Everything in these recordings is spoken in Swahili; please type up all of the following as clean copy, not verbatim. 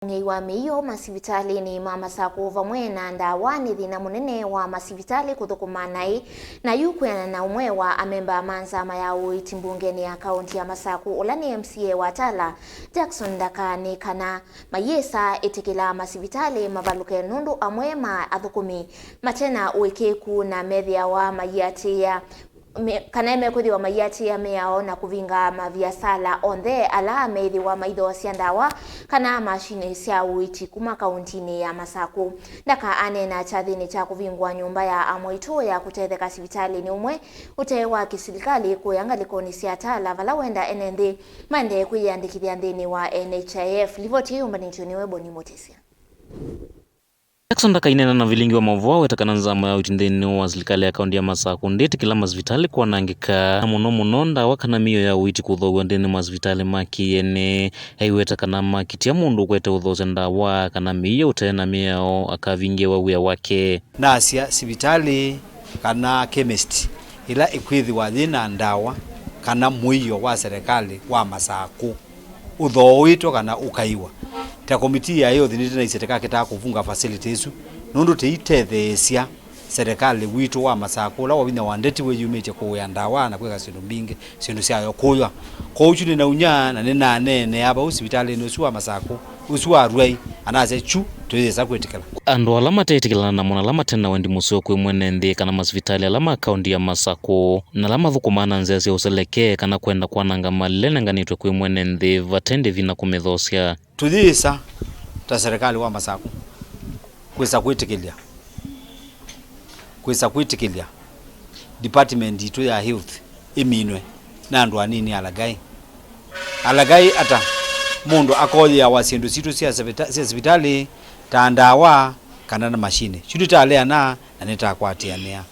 Ung'ei wa miio Masivitali ni Masaku vamwe na Ndawa ni thina munene wa Masivitali kuthukuma nayu kwianana umwe wa amemba nzama ya uiiti mbungeni ya kaunti ya Masaku ula ni MCA wa Tala Jackson Ndaka ni kana mayiisa itikila Masivitali mavaluke nundu amwe athukumi matena uikiiku na meithiwa mayiatiia kana mekuya mayiatiia mwiao na kuvinga maviasala onthe ala meithiwa maitho cia Ndawa kana mashine cia uiiti kuma kauntini ya Masaku. Ndaka anena chathini cha kuvingwa nyumba ya amwe ya kutetheka sivitali ni umwe utewa kisilikali kuyangalikoni cia Tala vala wenda enenthi mande kuiandikithia nthini wa NHIF. Livoti umbanitio niwe Boni Motisia. Jackson Ndaka inena na vilingi wa mavaluke kana nzama ya uiiti wa serikali ya kaunti ya Masaku itikila Masivitali kuanangika muno Ndawa kana miio ya uiiti kuthogwa ndini Masivitali makiene haiweta kana makitia mundu kwete uthoze Ndawa kana miio utena mwiao akavingewa wia wake nasia sivitali kana chemist ila ikwithiwa thina Ndawa kana mwiio wa serikali wa Masaku uthoitwo kana ukaiwa ta komiti ya hiyo thinite na iseteka kita kufunga facilities nundu teitethesia serikali witu wa Masaku la wabina wandeti we yumete kuya Ndawa na kweka sindu mbingi sindu cia kuya ko uchuni na unya na nena nene aba usibitali no suwa Masaku usuwa rwai anaze chu tuweza kwetikala ando alama tetikala na mona alama tena wendi musio kwe mwene nthi kana Masivitali alama kaunti ya Masaku na alama thukumana nzese useleke kana kwenda kwananga malele nganitwe kwe mwene nthi vatende vina kumethosia tudisa ta serikali wa Masaku kwesa kwitikilia department itu ya health iminwe na andu anini alagai ata mundu akoya wa sindu situ cia sivitali ta Ndawa kana na mashine chudu ta alea na neta kwatiania.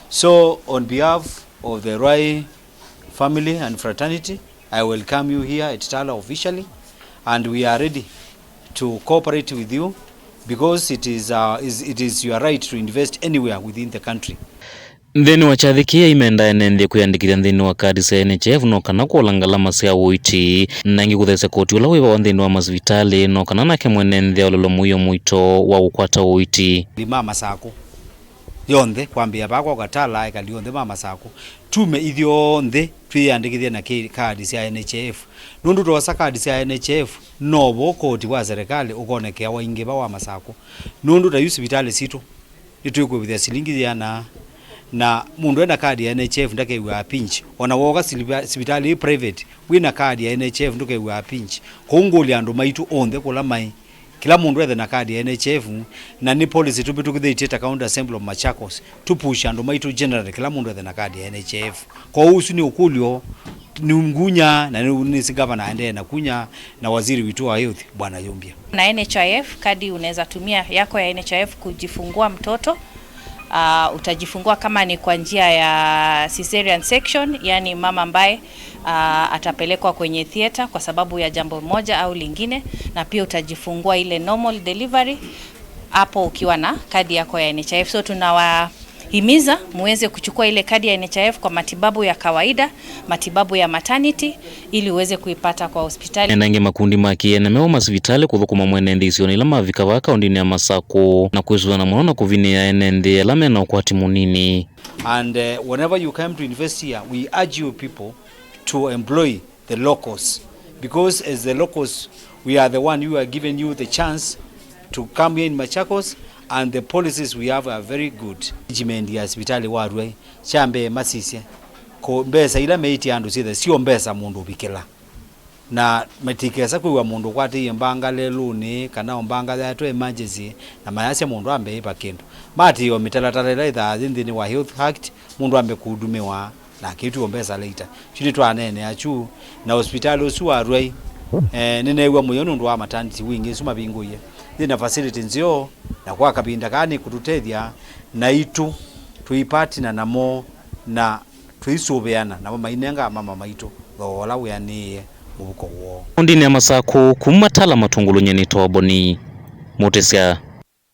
So on behalf of the Roy family and fraternity, I welcome you here at Tala officially, and we are ready to cooperate with you because it is your right to invest anywhere within the country. Nthini wa chathikia imenda enenthia kuyandikithia nthini wa kadi cia NHIF no kana kulangalama cia uiiti nangi kuthesa koti ula wiva wa nthini wa Masivitali no kana nake mwene nthia ulolo muio mwito wa gukwata uiiti lima Masaku yonthe kwambia bakwa gatala ikalionthe Masaku tume ithionthe twiyandikithia na kadi cia NHIF nundu twosa kadi cia NHIF no bo koti wa serikali ukonekea waingi ba wa Masaku nundu ta Masivitali situ itwikwithia silingi yana na mundu ena kadi ya NHIF ndake wa pinch ona woga sivitali private wina kadi ya NHIF ndake wa pinch kunguli andu maitu onthe kula mai kila mundu ethe na kadi ya NHIF na ni policy tubitukithite county assembly of Machakos tupusha andu maitu general kila mundu ethe na kadi ya NHIF kwa usu ni ukulio ni ngunya na ni governor ende na kunya na waziri witu wa youth bwana Yumbia na NHIF kadi unaweza tumia yako ya NHIF kujifungua mtoto. Utajifungua kama ni kwa njia ya cesarean section, yani mama ambaye atapelekwa kwenye theater kwa sababu ya jambo moja au lingine, na pia utajifungua ile normal delivery hapo ukiwa na kadi yako ya NHIF. So tunawahimiza muweze kuchukua ile kadi ya NHIF kwa matibabu ya kawaida, matibabu ya maternity ili uweze kuipata kwa hospitali. Nange makundi makiene meo Masivitali kuthukuma mwene nthi cio ila mavika wa kaunti ya Masaku na kwizwana muno na kuvinia enenthi ela mena ukwati munini. And whenever you come to invest here, we urge you people to employ the locals, because as the locals we are the one who are giving you the chance to come here in Machakos, and the policies we have are very good. Management ya sivitali warwe chambe masisia ko mbesa ila meiti andu sithe sio mbesa mundu bikela na metikesa kwa mundu kwati mbanga leluni kana mbanga ya to emergency na mayasi mundu ambe ipa kindu mati yo mitalatala itha thini wa health act mundu ambe kuhudumiwa na kitu mbesa later chini twanene achu na hospitali usu warwe ninewa muyo nundu wa maternity wingi suma binguye thina facility nzio na kwa kabinda kani kututethia na itu tuipati na namo na tuisubeana na mama inenga mama maitu thola wianie ubuko wo ndini ya Masaku kuma Tala matungulu nyeni to Boni Motisia.